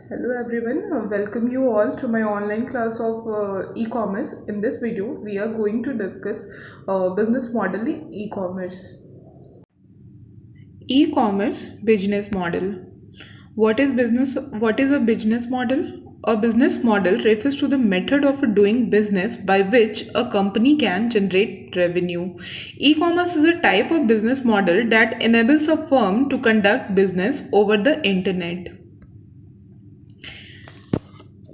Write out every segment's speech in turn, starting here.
Hello everyone, welcome you all to my online class of e-commerce. In this video, we are going to discuss business model in e-commerce. E-commerce business model. What is business? What is a business model? A business model refers to the method of doing business by which a company can generate revenue. E-commerce is a type of business model that enables a firm to conduct business over the internet.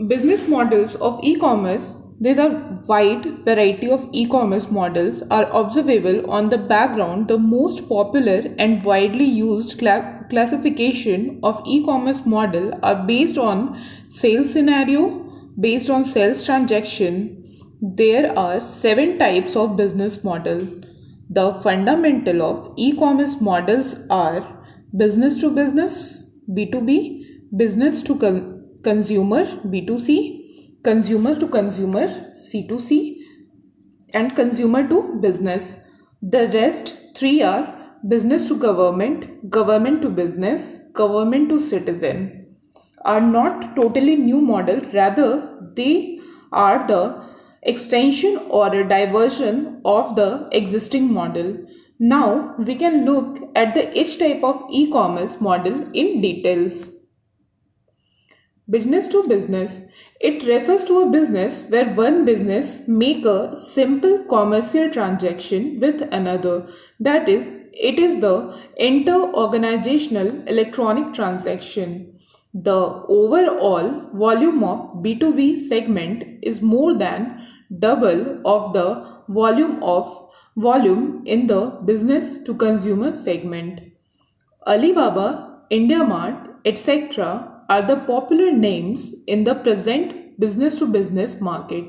Business models of e-commerce. There's a wide variety of e-commerce models are observable on the background. The most popular and widely used classification of e-commerce model are based on sales scenario, based on sales transaction. There are 7 types of business model. The fundamental of e-commerce models are business to business, B2B, business to consumer, B2C, consumer to consumer, C2C, and consumer to business. The rest 3 are business to government, government to business, government to citizen. Are not totally new model, rather they are the extension or a diversion of the existing model. Now we can look at the each type of e-commerce model in details. Business to business. It refers to a business where one business make a simple commercial transaction with another. That is, it is the inter-organizational electronic transaction. The overall volume of B2B segment is more than double of the volume in the business to consumer segment. Alibaba, IndiaMart, etc. are the popular names in the present business to business market.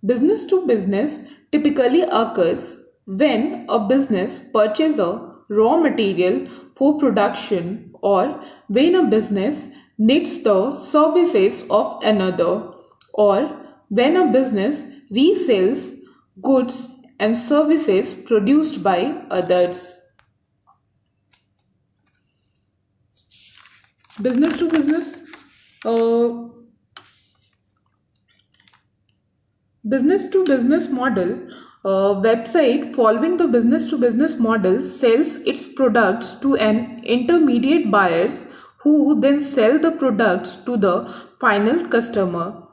Business to business typically occurs when a business purchases a raw material for production or when a business needs the services of another or when a business resells goods and services produced by others. Business to business uh, model website following the business to business model sells its products to an intermediate buyers who then sell the products to the final customer.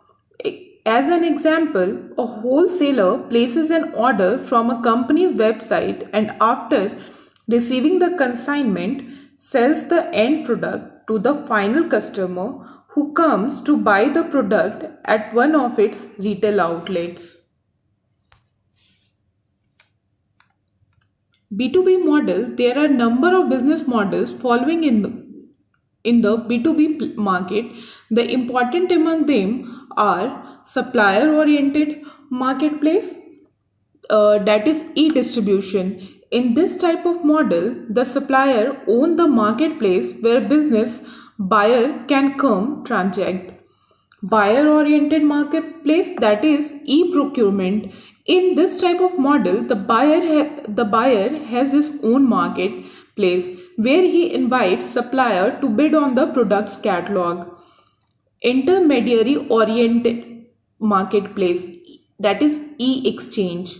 As an example, a wholesaler places an order from a company's website and after receiving the consignment sells the end product to the final customer who comes to buy the product at one of its retail outlets. B2B model. There are number of business models following in the B2B market. The important among them are supplier oriented marketplace, that is e-distribution. In this type of model, the supplier owns the marketplace where business buyer can come transact. Buyer oriented marketplace, that is e-procurement. In this type of model, the buyer has his own marketplace where he invites supplier to bid on the product's catalog. Intermediary oriented marketplace, that is e-exchange.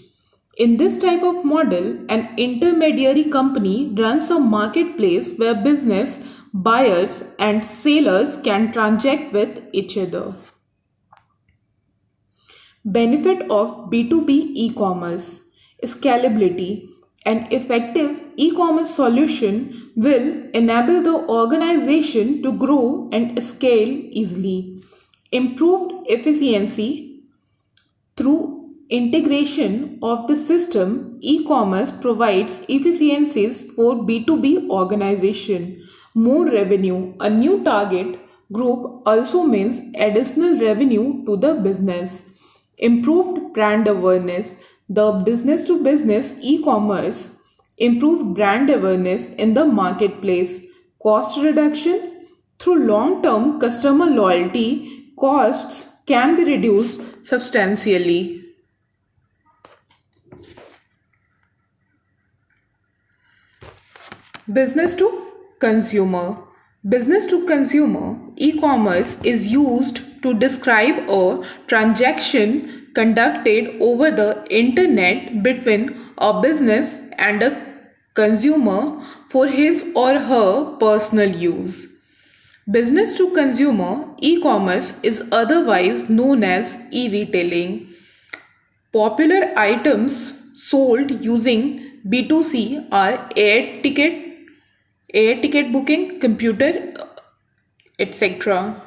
In this type of model, an intermediary company runs a marketplace where business buyers and sellers can transact with each other. Benefit of B2B e-commerce. Scalability. An effective e-commerce solution will enable the organization to grow and scale easily. Improved efficiency. Through integration of the system, e-commerce provides efficiencies for B2B organization. More revenue. A new target group also means additional revenue to the business. Improved brand awareness. The business to business e-commerce improved brand awareness in the marketplace. Cost reduction. Through long-term customer loyalty, costs can be reduced substantially. Business to consumer. Business to consumer e-commerce is used to describe a transaction conducted over the internet between a business and a consumer for his or her personal use. Business to consumer e-commerce is otherwise known as e-retailing. Popular items sold using B2C are air ticket booking, computer, etc.